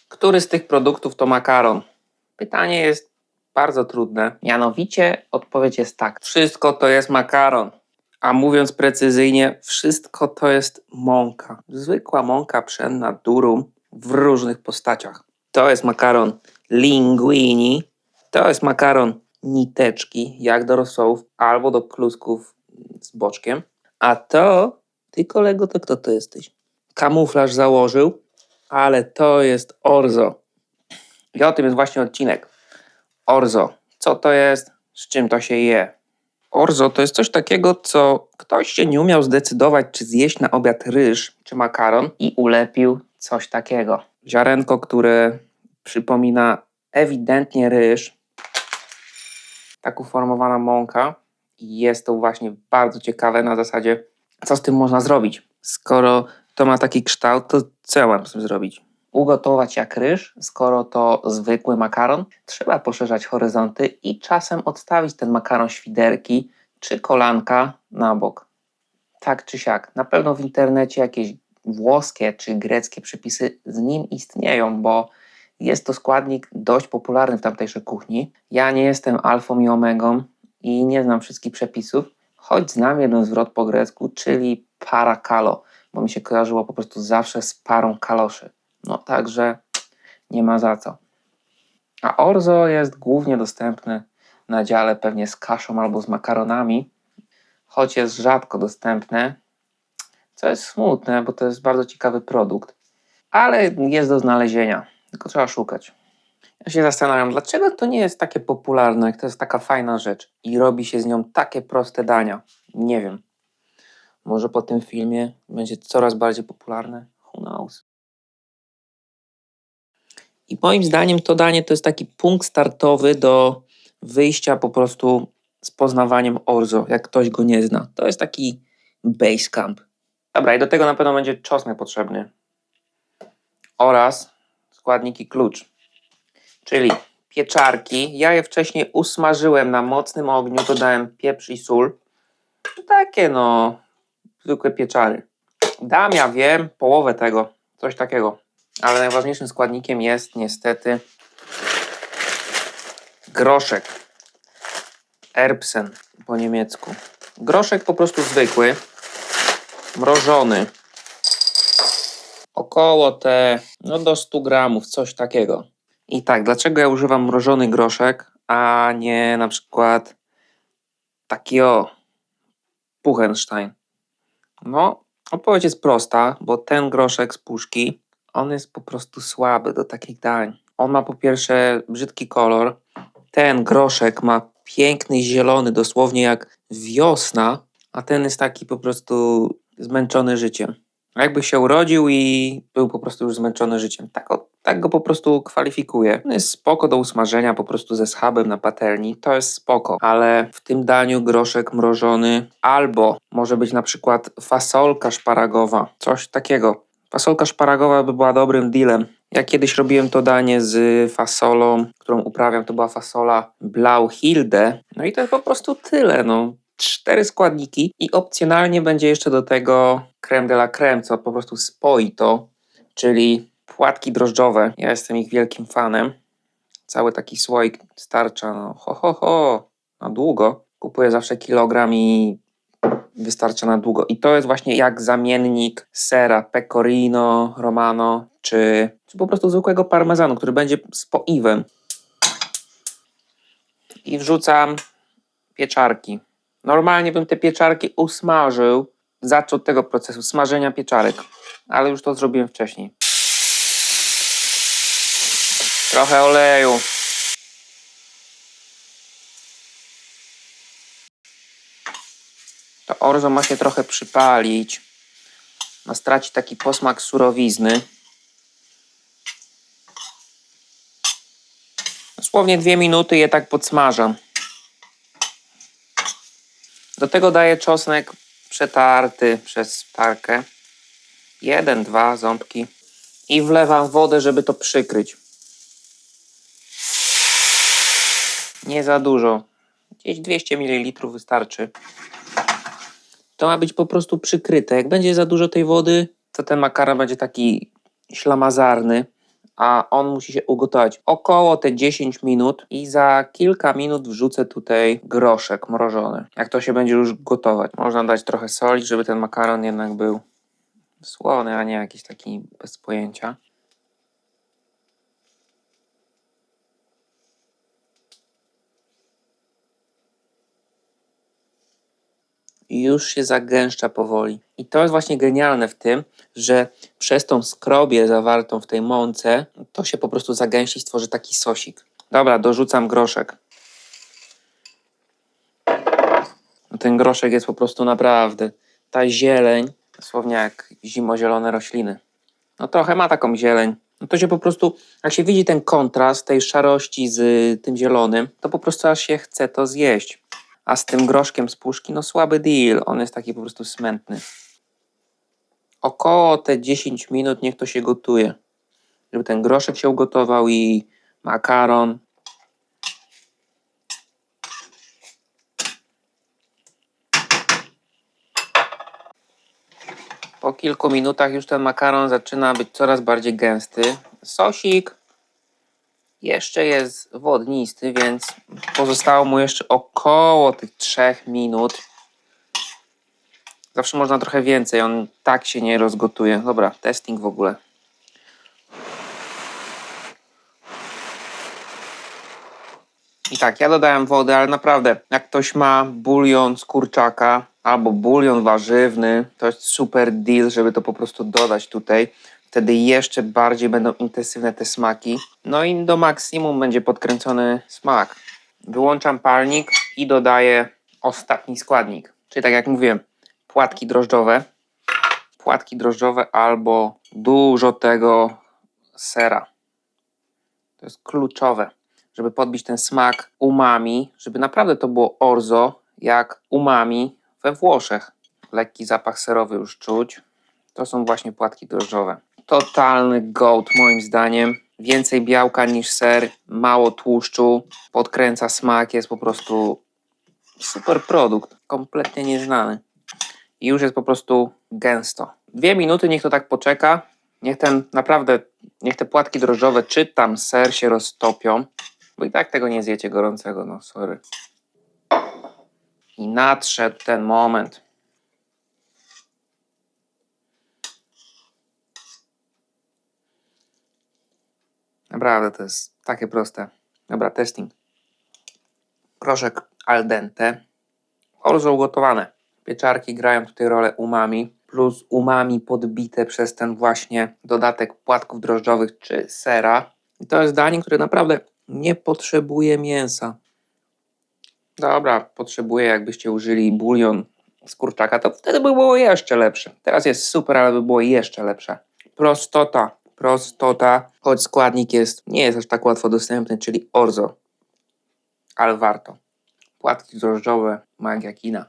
Który z tych produktów to makaron? Pytanie jest bardzo trudne. Mianowicie odpowiedź jest tak. Wszystko to jest makaron. A mówiąc precyzyjnie, wszystko to jest mąka. Zwykła mąka pszenna durum w różnych postaciach. To jest makaron linguini. To jest makaron niteczki, jak do rosołów albo do klusków z boczkiem. A to, ty kolego, to kto to jesteś? Kamuflaż założył, ale to jest orzo. I o tym jest właśnie odcinek. Orzo. Co to jest? Z czym to się je? Orzo to jest coś takiego, co ktoś się nie umiał zdecydować, czy zjeść na obiad ryż, czy makaron i ulepił coś takiego. Ziarenko, które przypomina ewidentnie ryż. Tak uformowana mąka. I jest to właśnie bardzo ciekawe na zasadzie, co z tym można zrobić. Skoro to ma taki kształt, to co ja mam z tym zrobić? Ugotować jak ryż, skoro to zwykły makaron, trzeba poszerzać horyzonty i czasem odstawić ten makaron świderki czy kolanka na bok. Tak czy siak, na pewno w internecie jakieś włoskie czy greckie przepisy z nim istnieją, bo jest to składnik dość popularny w tamtejszej kuchni. Ja nie jestem alfą i omegą i nie znam wszystkich przepisów, choć znam jeden zwrot po grecku, czyli parakalo, bo mi się kojarzyło po prostu zawsze z parą kaloszy. No także nie ma za co. A orzo jest głównie dostępny na dziale pewnie z kaszą albo z makaronami, choć jest rzadko dostępne, co jest smutne, bo to jest bardzo ciekawy produkt, ale jest do znalezienia, tylko trzeba szukać. Ja się zastanawiam, dlaczego to nie jest takie popularne, jak to jest taka fajna rzecz i robi się z nią takie proste dania. Nie wiem. Może po tym filmie będzie coraz bardziej popularne? Who knows? I moim zdaniem to danie to jest taki punkt startowy do wyjścia po prostu z poznawaniem orzo, jak ktoś go nie zna. To jest taki base camp. Dobra, i do tego na pewno będzie czosnek potrzebny. Oraz składniki klucz. Czyli pieczarki. Ja je wcześniej usmażyłem na mocnym ogniu, dodałem pieprz i sól. Takie no, zwykłe pieczary. Dam, ja wiem, połowę tego, coś takiego. Ale najważniejszym składnikiem jest niestety groszek. Erbsen po niemiecku. Groszek po prostu zwykły, mrożony. Około do 100 gramów, coś takiego. I tak, dlaczego ja używam mrożony groszek, a nie na przykład taki Puchenstein? No, odpowiedź jest prosta, bo ten groszek z puszki, on jest po prostu słaby do takich dań. On ma po pierwsze brzydki kolor. Ten groszek ma piękny zielony, dosłownie jak wiosna, a ten jest taki po prostu zmęczony życiem. Jakby się urodził i był po prostu już zmęczony życiem. Tak go po prostu kwalifikuję. On jest spoko do usmażenia po prostu ze schabem na patelni. To jest spoko, ale w tym daniu groszek mrożony albo może być na przykład fasolka szparagowa. Coś takiego. Fasolka szparagowa by była dobrym dealem. Ja kiedyś robiłem to danie z fasolą, którą uprawiam. To była fasola Blauhilde. No i to jest po prostu tyle. 4 składniki i opcjonalnie będzie jeszcze do tego creme de la creme, co po prostu spoi to, czyli płatki drożdżowe. Ja jestem ich wielkim fanem. Cały taki słoik starcza, na długo. Kupuję zawsze kilogram i wystarcza na długo. I to jest właśnie jak zamiennik sera pecorino romano, czy po prostu zwykłego parmezanu, który będzie spoiwem. I wrzucam pieczarki. Normalnie bym te pieczarki usmażył, zaczął od tego procesu smażenia pieczarek, ale już to zrobiłem wcześniej. Trochę oleju. To orzo ma się trochę przypalić. Ma stracić taki posmak surowizny. Dosłownie 2 minuty je tak podsmażam. Do tego daję czosnek przetarty przez tarkę. 1-2 ząbki. I wlewam wodę, żeby to przykryć. Nie za dużo. Gdzieś 200 ml wystarczy. To ma być po prostu przykryte. Jak będzie za dużo tej wody, to ten makaron będzie taki ślamazarny, a on musi się ugotować około te 10 minut i za kilka minut wrzucę tutaj groszek mrożony. Jak to się będzie już gotować. Można dać trochę soli, żeby ten makaron jednak był słony, a nie jakiś taki bez pojęcia. I już się zagęszcza powoli. I to jest właśnie genialne w tym, że przez tą skrobię zawartą w tej mące to się po prostu zagęści i stworzy taki sosik. Dobra, dorzucam groszek. No ten groszek jest po prostu naprawdę. Ta zieleń, dosłownie jak zimozielone rośliny. No trochę ma taką zieleń. No to się po prostu, jak się widzi ten kontrast tej szarości z tym zielonym, to po prostu aż się chce to zjeść. A z tym groszkiem z puszki, no słaby deal. On jest taki po prostu smętny. Około te 10 minut niech to się gotuje. Żeby ten groszek się ugotował i makaron. Po kilku minutach już ten makaron zaczyna być coraz bardziej gęsty. Sosik jeszcze jest wodnisty, więc pozostało mu jeszcze około tych 3 minut. Zawsze można trochę więcej, on tak się nie rozgotuje. Dobra, testing w ogóle. I tak, ja dodałem wody, ale naprawdę, jak ktoś ma bulion z kurczaka albo bulion warzywny, to jest super deal, żeby to po prostu dodać tutaj. Wtedy jeszcze bardziej będą intensywne te smaki. No i do maksimum będzie podkręcony smak. Wyłączam palnik i dodaję ostatni składnik. Czyli tak jak mówiłem, płatki drożdżowe. Płatki drożdżowe albo dużo tego sera. To jest kluczowe, żeby podbić ten smak umami, żeby naprawdę to było orzo jak umami we Włoszech. Lekki zapach serowy już czuć. To są właśnie płatki drożdżowe. Totalny goat moim zdaniem. Więcej białka niż ser, mało tłuszczu, podkręca smak, jest po prostu super produkt, kompletnie nieznany. I już jest po prostu gęsto. 2 minuty niech to tak poczeka. Niech te płatki drożdżowe czy tam ser się roztopią, bo i tak tego nie zjecie gorącego, no sorry. I nadszedł ten moment. Naprawdę to jest takie proste. Dobra, testing. Groszek al dente. Orzo ugotowane. Pieczarki grają tutaj rolę umami, plus umami podbite przez ten właśnie dodatek płatków drożdżowych czy sera. I to jest danie, które naprawdę nie potrzebuje mięsa. Dobra, potrzebuje, jakbyście użyli bulion z kurczaka, to wtedy by było jeszcze lepsze. Teraz jest super, ale by było jeszcze lepsze. Prostota, choć składnik nie jest aż tak łatwo dostępny, czyli orzo. Ale warto. Płatki drożdżowe, magia kina.